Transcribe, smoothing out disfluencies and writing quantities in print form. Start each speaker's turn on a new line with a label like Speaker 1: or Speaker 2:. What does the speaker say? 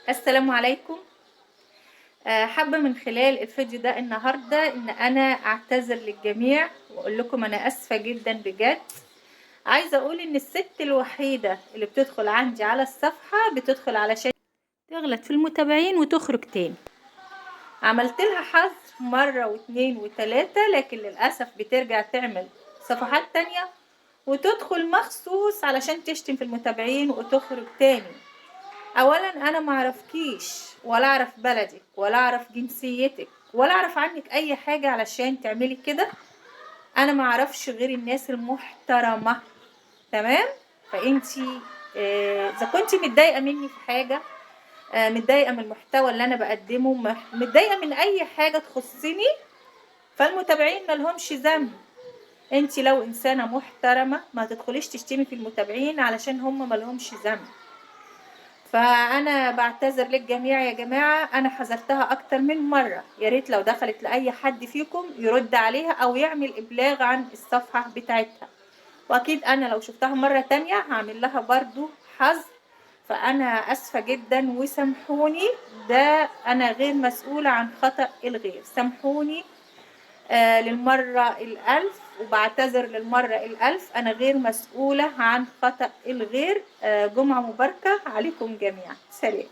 Speaker 1: السلام عليكم. حابة من خلال الفيديو ده النهاردة ان انا اعتذر للجميع واقول لكم انا اسفة جدا بجد. عايزة اقول ان الست الوحيدة اللي بتدخل عندي على الصفحة بتدخل علشان تغلط في المتابعين وتخرج تاني. عملت لها حظر مرة واتنين وتلاتة، لكن للأسف بترجع تعمل صفحات تانية وتدخل مخصوص علشان تشتم في المتابعين وتخرج تاني. اولا انا ما اعرفكيش ولا اعرف بلدك ولا اعرف جنسيتك ولا اعرف عنك اي حاجة علشان تعملي كده. انا ما اعرفش غير الناس المحترمة، تمام؟ فانتي اذا كنتي متضايقة مني في حاجة، متضايقة من المحتوى اللي انا بقدمه، متضايقة من اي حاجة تخصني، فالمتابعين ملهمش ذنب. انتي لو انسانة محترمة ما تدخليش تشتمي في المتابعين علشان هم ملهمش ذنب. فانا بعتذر للجميع يا جماعه، انا حذرتها اكتر من مره، يا ريت لو دخلت لاي حد فيكم يرد عليها او يعمل ابلاغ عن الصفحه بتاعتها، واكيد انا لو شفتها مره تانية هعمل لها برضو حظر. فانا اسفه جدا وسامحوني، ده انا غير مسؤوله عن خطأ الغير، سامحوني للمرة الألف، وبعتذر للمرة الألف، أنا غير مسؤولة عن خطأ الغير. جمعة مباركة عليكم جميعا، سلام.